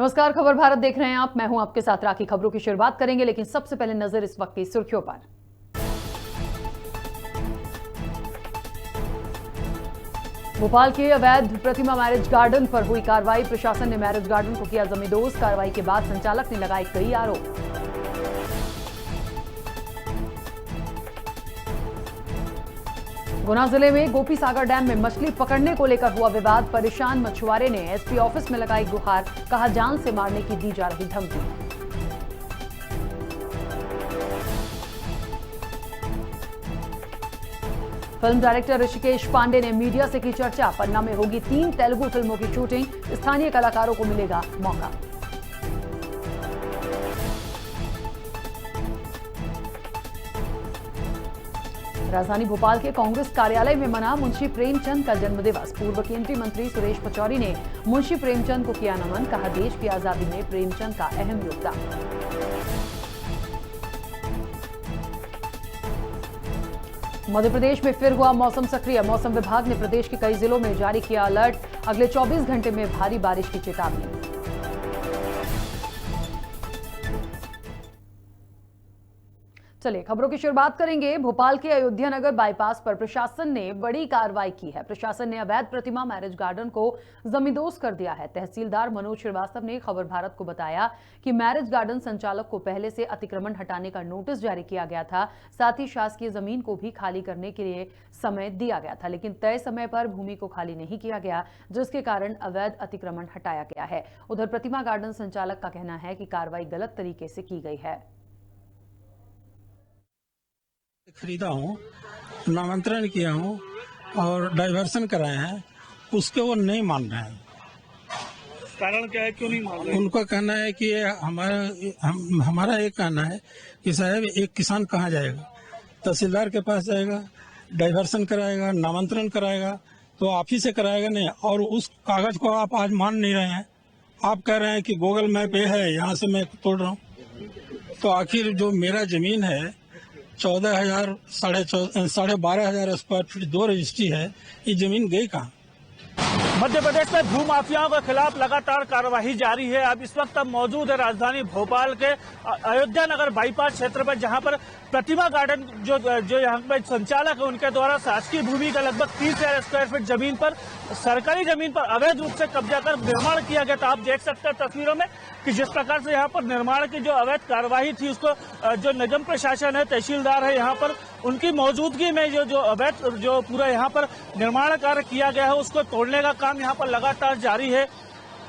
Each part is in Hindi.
नमस्कार, खबर भारत देख रहे हैं आप। मैं हूं आपके साथ राखी। खबरों की शुरुआत करेंगे, लेकिन सबसे पहले नजर इस वक्त की सुर्खियों पर। भोपाल के अवैध प्रतिमा मैरिज गार्डन पर हुई कार्रवाई। प्रशासन ने मैरिज गार्डन को किया जमींदोज। कार्रवाई के बाद संचालक ने लगाए कई आरोप। गुना जिले में गोपी सागर डैम में मछली पकड़ने को लेकर हुआ विवाद। परेशान मछुआरे ने एसपी ऑफिस में लगाई गुहार। कहा जान से मारने की दी जा रही धमकी। फिल्म डायरेक्टर ऋषिकेश पांडे ने मीडिया से की चर्चा। पन्ना में होगी 3 तेलुगु फिल्मों की शूटिंग। स्थानीय कलाकारों को मिलेगा मौका। राजधानी भोपाल के कांग्रेस कार्यालय में मना मुंशी प्रेमचंद का जन्मदिवस। पूर्व केंद्रीय मंत्री सुरेश पचौरी ने मुंशी प्रेमचंद को किया नमन। कहा देश की आजादी में प्रेमचंद का अहम योगदान। मध्य प्रदेश में फिर हुआ मौसम सक्रिय। मौसम विभाग ने प्रदेश के कई जिलों में जारी किया अलर्ट। अगले 24 घंटे में भारी बारिश की चेतावनी। चलिए खबरों की शुरुआत करेंगे। भोपाल के अयोध्या नगर बाईपास पर प्रशासन ने बड़ी कार्रवाई की है। प्रशासन ने अवैध प्रतिमा मैरिज गार्डन को जमींदोज कर दिया है। तहसीलदार मनोज श्रीवास्तव ने खबर भारत को बताया कि मैरिज गार्डन संचालक को पहले से अतिक्रमण हटाने का नोटिस जारी किया गया था। साथ ही शासकीय जमीन को भी खाली करने के लिए समय दिया गया था, लेकिन तय समय पर भूमि को खाली नहीं किया गया, जिसके कारण अवैध अतिक्रमण हटाया गया है। उधर प्रतिमा गार्डन संचालक का कहना है कि कार्रवाई गलत तरीके से की गई है। खरीदा हूँ, नामांतरण किया हूँ और डाइवर्सन कराए हैं, उसके वो नहीं मान रहे हैं। कारण क्या है, क्यों नहीं मान रहे? उनका कहना है कि हमारा एक कहना है कि साहब एक किसान कहाँ जाएगा, तहसीलदार के पास जाएगा, डाइवर्सन कराएगा, नामांतरण कराएगा, तो आप ही से कराएगा नहीं। और उस कागज को आप आज मान नहीं रहे हैं। आप कह रहे हैं कि गूगल मैप ये है, यहाँ से मैं तोड़ रहा हूँ। तो आखिर जो मेरा जमीन है 14,000 साढ़े 12,000 स्क्वायर फीट 2 रजिस्ट्री है, ये जमीन गई कहाँ? मध्य प्रदेश में भू माफियाओं के खिलाफ लगातार कार्यवाही जारी है। अब इस वक्त हम मौजूद है राजधानी भोपाल के अयोध्या नगर बाईपास क्षेत्र पर, जहां पर प्रतिमा गार्डन जो यहाँ पे संचालक है, उनके द्वारा शासकीय भूमि का लगभग 30,000 स्क्वायर फीट जमीन पर, सरकारी जमीन पर अवैध रूप से कब्जा कर निर्माण किया गया था। आप देख सकते हैं तस्वीरों में कि जिस प्रकार से यहाँ पर निर्माण की जो अवैध कार्यवाही थी, उसको जो निगम प्रशासन है, तहसीलदार है, यहाँ पर उनकी मौजूदगी में जो अवैध जो पूरा यहाँ पर निर्माण कार्य किया गया है, उसको तोड़ने का काम यहाँ पर लगातार जारी है।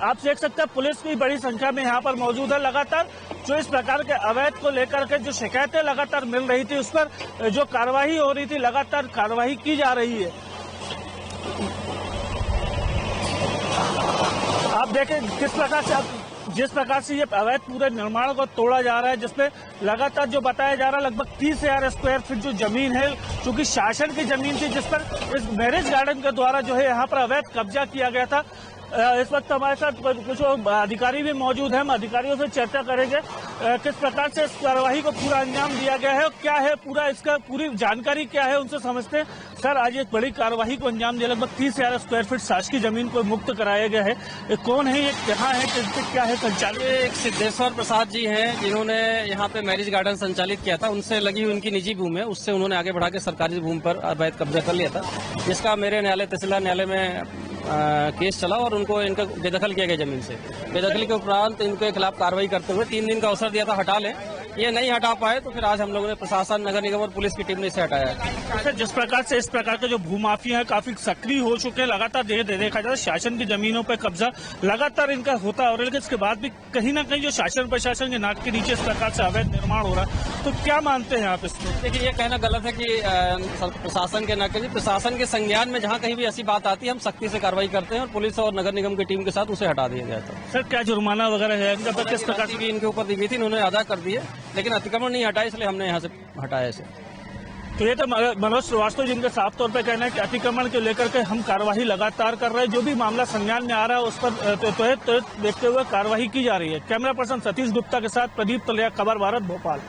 आप देख सकते हैं पुलिस भी बड़ी संख्या में यहाँ पर मौजूद है। लगातार जो इस प्रकार के अवैध को लेकर के जो शिकायतें लगातार मिल रही थी, उस पर जो कार्रवाई हो रही थी, लगातार कार्रवाई की जा रही है। आप देखें जिस प्रकार से ये अवैध पूरे निर्माण को तोड़ा जा रहा है, जिसमें लगातार जो बताया जा रहा है लगभग 30,000 स्क्वायर फीट जो जमीन है, चूंकि शासन की जमीन थी, जिस पर इस मैरिज गार्डन के द्वारा जो है यहाँ पर अवैध कब्जा किया गया था। इस वक्त हमारे साथ कुछ अधिकारी भी मौजूद हैं। हम अधिकारियों से चर्चा करेंगे किस प्रकार से इस कार्रवाई को पूरा अंजाम दिया गया है और क्या है पूरा इसका पूरी जानकारी क्या है, उनसे समझते हैं। सर, आज एक बड़ी कार्रवाई को अंजाम दिया, लगभग 30,000 स्क्वायर फीट शासकीय जमीन को मुक्त कराया गया है। ये कौन है, ये कहाँ है, क्या है संचालित? एक सिद्धेश्वर प्रसाद जी हैं, जिन्होंने यहाँ पे मैरिज गार्डन संचालित किया था। उनसे लगी हुई उनकी निजी भूमि है, उससे उन्होंने आगे बढ़ा के सरकारी भूमि पर अवैध कब्जा कर लिया था, जिसका मेरे न्यायालय तहसीलदार न्यायालय में केस चला और उनको इनका बेदखल किया गया जमीन से। बेदखल के उपरांत इनके खिलाफ कार्रवाई करते हुए 3 दिन का अवसर दिया था, हटा लें। ये नहीं हटा पाए तो फिर आज हम लोगों ने प्रशासन, नगर निगम और पुलिस की टीम ने इसे हटाया है। सर, जिस प्रकार से इस प्रकार के जो भूमाफिया है काफी सक्रिय हो चुके हैं, लगातार देखा जाता है शासन की जमीनों पर कब्जा लगातार इनका होता है, और लेकिन इसके बाद भी कहीं ना कहीं जो शासन प्रशासन के नाक के नीचे इस प्रकार से अवैध निर्माण हो रहा है, तो क्या मानते हैं आप इसको? देखिए, ये कहना गलत है कि प्रशासन के नाक के, प्रशासन के संज्ञान में जहाँ कहीं भी ऐसी बात आती है, हम सख्ती से कार्रवाई करते हैं और पुलिस और नगर निगम की टीम के साथ उसे हटा दिया गया था। सर, क्या जुर्माना वगैरह है, किस प्रकार की इनके ऊपर दी गई थी, इन्होंने अदा कर दी है, लेकिन अतिक्रमण नहीं हटाया, इसलिए हमने यहाँ से हटाया इसे। तो ये तो मनोज श्रीवास्तव जिनका साफ तौर पे कहना है कि अतिक्रमण को लेकर के हम कार्यवाही लगातार कर रहे हैं, जो भी मामला संज्ञान में आ रहा है उस पर तो देखते हुए कार्यवाही की जा रही है। कैमरा पर्सन सतीश गुप्ता के साथ प्रदीप तलिया, खबर भारत, भोपाल।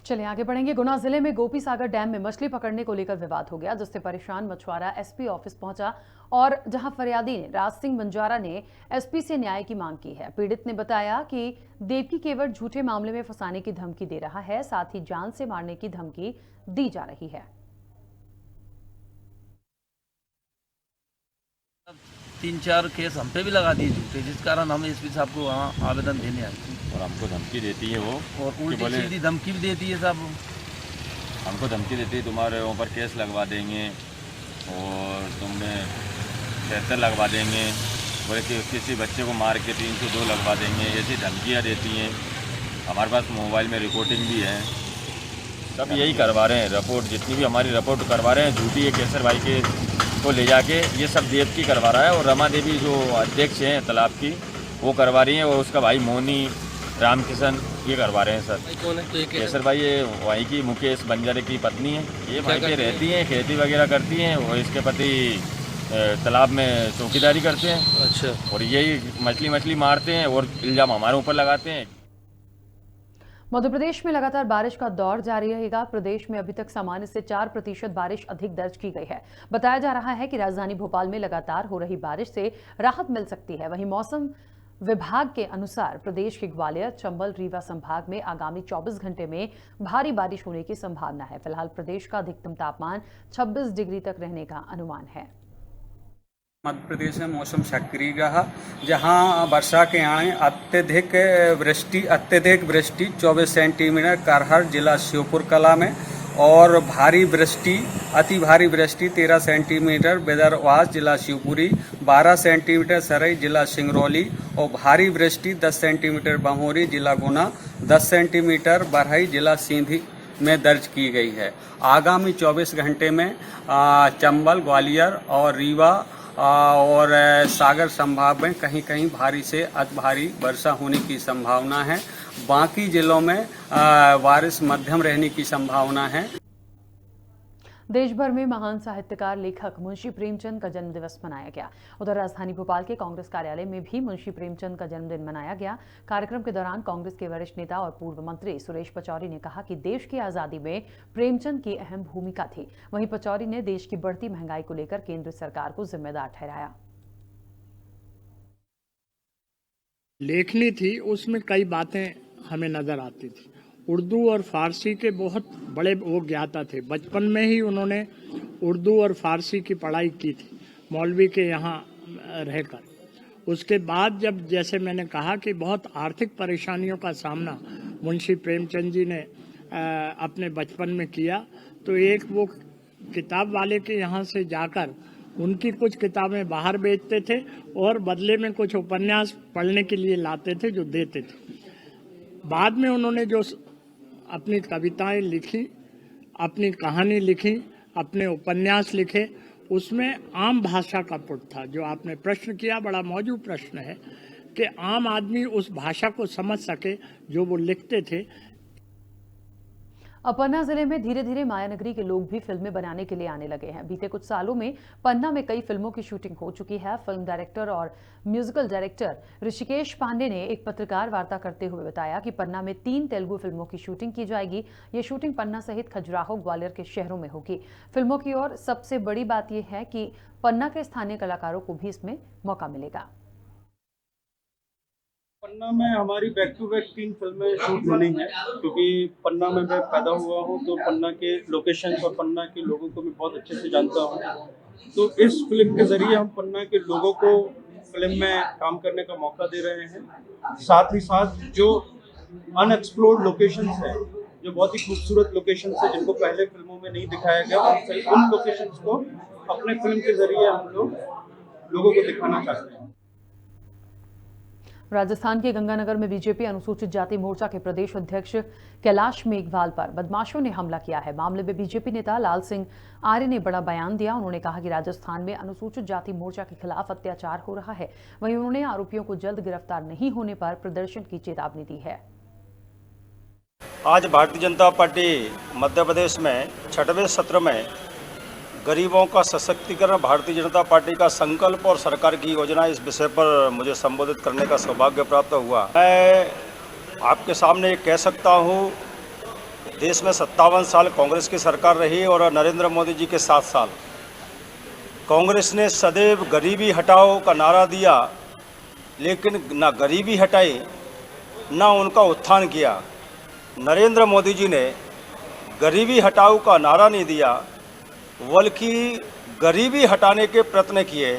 चलिए आगे बढ़ेंगे। गुना जिले में गोपी सागर डैम में मछली पकड़ने को लेकर विवाद हो गया, जिससे परेशान मछुआरा एसपी ऑफिस पहुंचा और जहां फरियादी ने राज सिंह बंजारा ने एसपी से न्याय की मांग की है। पीड़ित ने बताया कि देवकी केवट झूठे मामले में फंसाने की धमकी दे रहा है, साथ ही जान से मारने की धमकी दी जा रही है। 3-4 केस हम पे भी लगा दिए झूठे, जिस कारण हम एसपी साहब को वहाँ आवेदन देने आए थे। और हमको धमकी देती है वो, और उल्टी सीधी धमकी भी देती है साहब। हमको धमकी देती है तुम्हारे ऊपर केस लगवा देंगे और तुमने 73 लगवा देंगे, बोले कि किसी बच्चे को मार के 302 लगवा देंगे, ऐसी धमकियाँ देती हैं। हमारे पास मोबाइल में रिकॉर्डिंग भी है, सब यही करवा रहे हैं। रिपोर्ट जितनी भी हमारी रिपोर्ट करवा रहे हैं झूठी है। केसर भाई के को ले जाके ये सब देवकी करवा रहा है और रमा देवी जो अध्यक्ष हैं तालाब की वो करवा रही हैं, और उसका भाई मोनी रामकिशन ये करवा रहे हैं सर। कौन है? तो ये केसर भाई ये वहीं की मुकेश बंजारे की पत्नी है, ये वहीं पे रहती हैं, खेती वगैरह करती हैं, और इसके पति तालाब में चौकीदारी करते हैं। अच्छा। और यही मछली मारते हैं और इल्ज़ाम हमारे ऊपर लगाते हैं। मध्य प्रदेश में लगातार बारिश का दौर जारी रहेगा। प्रदेश में अभी तक सामान्य से 4% बारिश अधिक दर्ज की गई है। बताया जा रहा है कि राजधानी भोपाल में लगातार हो रही बारिश से राहत मिल सकती है। वहीं मौसम विभाग के अनुसार प्रदेश के ग्वालियर, चंबल, रीवा संभाग में आगामी 24 घंटे में भारी बारिश होने की संभावना है। फिलहाल प्रदेश का अधिकतम तापमान 26 डिग्री तक रहने का अनुमान है। मध्य प्रदेश में मौसम सक्रिय रहा, जहां वर्षा के आने अत्यधिक वृष्टि 24 सेंटीमीटर करहर जिला श्योपुर कला में, और भारी वृष्टि अति भारी वृष्टि 13 सेंटीमीटर बेदरवास जिला शिवपुरी, 12 सेंटीमीटर सरई जिला सिंगरौली, और भारी वृष्टि 10 सेंटीमीटर बमोरी जिला गुना, 10 सेंटीमीटर बरहई जिला सींधी में दर्ज की गई है। आगामी 24 घंटे में चंबल, ग्वालियर और रीवा और सागर संभाग में कहीं कहीं भारी से अति भारी वर्षा होने की संभावना है। बाकी जिलों में बारिश मध्यम रहने की संभावना है। देश भर में महान साहित्यकार लेखक मुंशी प्रेमचंद का जन्मदिवस मनाया गया। उधर राजधानी भोपाल के कांग्रेस कार्यालय में भी मुंशी प्रेमचंद का जन्मदिन मनाया गया। कार्यक्रम के दौरान कांग्रेस के वरिष्ठ नेता और पूर्व मंत्री सुरेश पचौरी ने कहा कि देश की आजादी में प्रेमचंद की अहम भूमिका थी। वहीं पचौरी ने देश की बढ़ती महंगाई को लेकर केंद्र सरकार को जिम्मेदार ठहराया। लेखनी थी, उसमें कई बातें हमें नजर आती थी। उर्दू और फारसी के बहुत बड़े वो ज्ञाता थे। बचपन में ही उन्होंने उर्दू और फारसी की पढ़ाई की थी मौलवी के यहाँ रहकर। उसके बाद जब, जैसे मैंने कहा कि बहुत आर्थिक परेशानियों का सामना मुंशी प्रेमचंद जी ने अपने बचपन में किया, तो एक वो किताब वाले के यहाँ से जाकर उनकी कुछ किताबें बाहर बेचते थे और बदले में कुछ उपन्यास पढ़ने के लिए लाते थे जो देते थे। बाद में उन्होंने जो अपनी कविताएं लिखी, अपनी कहानी लिखी, अपने उपन्यास लिखे, उसमें आम भाषा का पुट था। जो आपने प्रश्न किया, बड़ा मौजूद प्रश्न है कि आम आदमी उस भाषा को समझ सके जो वो लिखते थे। अब पन्ना जिले में धीरे धीरे मायानगरी के लोग भी फिल्में बनाने के लिए आने लगे हैं। बीते कुछ सालों में पन्ना में कई फिल्मों की शूटिंग हो चुकी है। फिल्म डायरेक्टर और म्यूजिकल डायरेक्टर ऋषिकेश पांडे ने एक पत्रकार वार्ता करते हुए बताया कि पन्ना में 3 तेलुगु फिल्मों की शूटिंग की जाएगी। ये शूटिंग पन्ना सहित खजुराहो, ग्वालियर के शहरों में होगी। फिल्मों की ओर सबसे बड़ी बात यह है कि पन्ना के स्थानीय कलाकारों को भी इसमें मौका मिलेगा। पन्ना में हमारी बैक टू बैक 3 फिल्में शूट होनी है, क्योंकि पन्ना में मैं पैदा हुआ हूँ, तो पन्ना के लोकेशंस और पन्ना के लोगों को मैं बहुत अच्छे से जानता हूँ। तो इस फिल्म के जरिए हम पन्ना के लोगों को फिल्म में काम करने का मौका दे रहे हैं। साथ ही साथ जो अनएक्सप्लोर्ड लोकेशंस हैं, जो बहुत ही खूबसूरत लोकेशंस हैं जिनको पहले फिल्मों में नहीं दिखाया गया, उन लोकेशंस को अपने फिल्म के जरिए हम लोग लोगों को दिखाना चाहते हैं। राजस्थान के गंगानगर में बीजेपी अनुसूचित जाति मोर्चा के प्रदेश अध्यक्ष कैलाश मेघवाल पर बदमाशों ने हमला किया है। मामले में बीजेपी नेता लाल सिंह आर्य ने बड़ा बयान दिया। उन्होंने कहा कि राजस्थान में अनुसूचित जाति मोर्चा के खिलाफ अत्याचार हो रहा है। वहीं उन्होंने आरोपियों को जल्द गिरफ्तार नहीं होने पर प्रदर्शन की चेतावनी दी है। आज भारतीय जनता पार्टी मध्य प्रदेश में 6वें सत्र में गरीबों का सशक्तिकरण, भारतीय जनता पार्टी का संकल्प और सरकार की योजना, इस विषय पर मुझे संबोधित करने का सौभाग्य प्राप्त हुआ। मैं आपके सामने ये कह सकता हूँ, देश में 57 साल कांग्रेस की सरकार रही और नरेंद्र मोदी जी के 7 साल। कांग्रेस ने सदैव गरीबी हटाओ का नारा दिया, लेकिन ना गरीबी हटाई ना उनका उत्थान किया। नरेंद्र मोदी जी ने गरीबी हटाओ का नारा नहीं दिया, बल्कि गरीबी हटाने के प्रयत्न किए।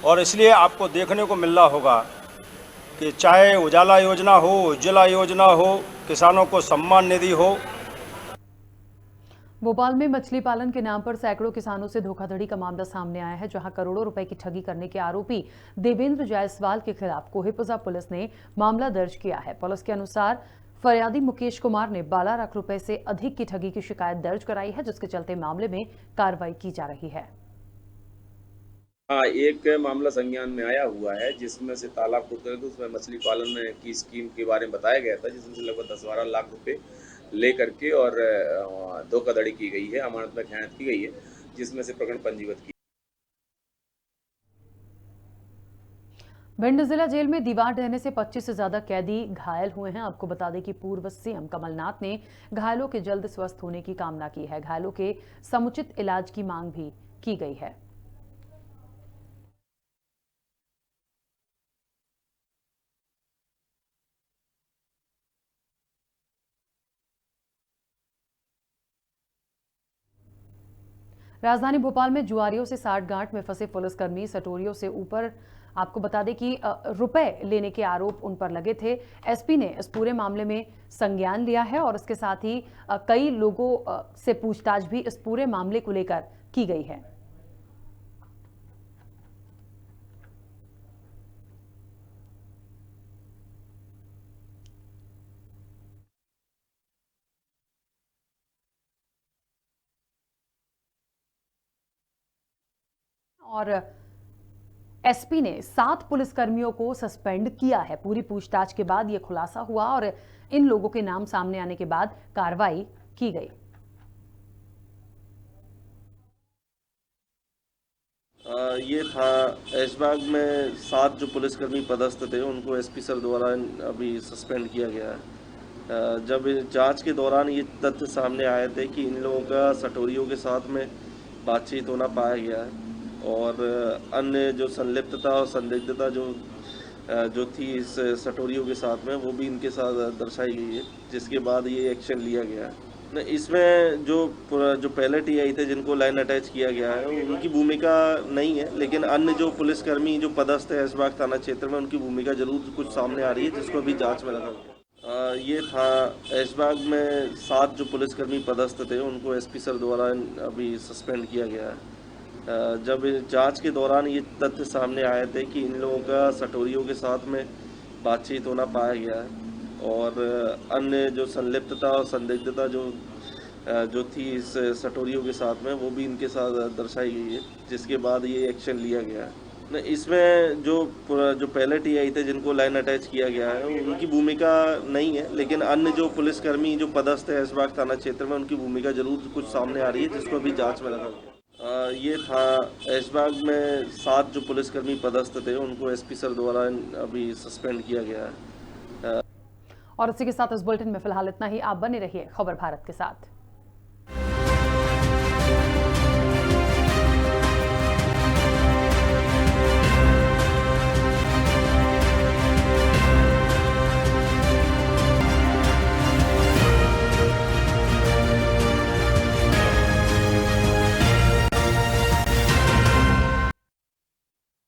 और इसलिए आपको देखने को मिल रहा होगा कि चाहे उजाला योजना हो, उज्ज्वला योजना हो, किसानों को सम्मान निधि हो। भोपाल में मछली पालन के नाम पर सैकड़ों किसानों से धोखाधड़ी का मामला सामने आया है, जहां करोड़ों रुपए की ठगी करने के आरोपी देवेंद्र जायसवाल के खिलाफ कोहेपुजा पुलिस ने मामला दर्ज किया है। पुलिस के अनुसार फरियादी मुकेश कुमार ने 12 लाख रुपए से अधिक की ठगी की शिकायत दर्ज कराई है, जिसके चलते मामले में कार्रवाई की जा रही है। एक मामला संज्ञान में आया हुआ है, जिसमें से तालाब खुद करके उसमें मछली पालन की स्कीम के बारे में बताया गया था, जिसमें से लगभग 10-12 लाख रुपए लेकर के और धोखाधड़ी की गई है, अमानत में खयानत की गई है, जिसमें से प्रकरण पंजीबद्ध किया। भिंड जिला जेल में दीवार ढहने से 25 से ज्यादा कैदी घायल हुए हैं। आपको बता दें कि पूर्व सीएम कमलनाथ ने घायलों के जल्द स्वस्थ होने की कामना की है। घायलों के समुचित इलाज की मांग भी की गई है। राजधानी भोपाल में जुआरियों से साठगांठ में फंसे पुलिसकर्मी सटोरियों से ऊपर आपको बता दें कि रुपए लेने के आरोप उन पर लगे थे। एसपी ने इस पूरे मामले में संज्ञान लिया है और इसके साथ ही कई लोगों से पूछताछ भी इस पूरे मामले को लेकर की गई है। और एसपी ने 7 पुलिसकर्मियों को सस्पेंड किया है। पूरी पूछताछ के बाद यह खुलासा हुआ और इन लोगों के नाम सामने आने के बाद कार्रवाई की गई। ये था ऐशबाग में 7 जो पुलिसकर्मी पदस्थ थे, उनको एसपी सर द्वारा अभी सस्पेंड किया गया है। जब जांच के दौरान ये तथ्य सामने आए थे कि इन लोगों का सटोरियों के साथ में बातचीत होना पाया गया है और अन्य जो संलिप्तता और संदिग्धता जो थी इस सटोरियों के साथ में, वो भी इनके साथ दर्शाई गई है, जिसके बाद ये एक्शन लिया गया है। इसमें जो पहले टीआई थे जिनको लाइन अटैच किया गया है, उनकी भूमिका नहीं है, लेकिन अन्य जो पुलिसकर्मी जो पदस्थ है ऐशबाग थाना क्षेत्र में, उनकी भूमिका जरूर कुछ सामने आ रही है, जिसको अभी जाँच में रखा गया। ये था ऐशबाग में 7 जो पुलिसकर्मी पदस्थ थे, उनको एसपी सर द्वारा अभी सस्पेंड किया गया है। जब जांच के दौरान ये तथ्य सामने आए थे कि इन लोगों का सटोरियों के साथ में बातचीत होना पाया गया है और अन्य जो संलिप्तता और संदिग्धता जो थी इस सटोरियों के साथ में, वो भी इनके साथ दर्शाई गई है, जिसके बाद ये एक्शन लिया गया है। इसमें जो पहले टीआई थे जिनको लाइन अटैच किया गया है, उनकी भूमिका नहीं है, लेकिन अन्य जो पुलिसकर्मी जो पदस्थ है ऐशबाग थाना क्षेत्र में, उनकी भूमिका जरूर कुछ सामने आ रही है, जिसको अभी जाँच में रखा गया। ये था ऐशबाग में 7 जो पुलिसकर्मी पदस्थ थे, उनको एसपी सर द्वारा अभी सस्पेंड किया गया है। और इसी के साथ इस बुलेटिन में फिलहाल इतना ही। आप बने रहिए खबर भारत के साथ।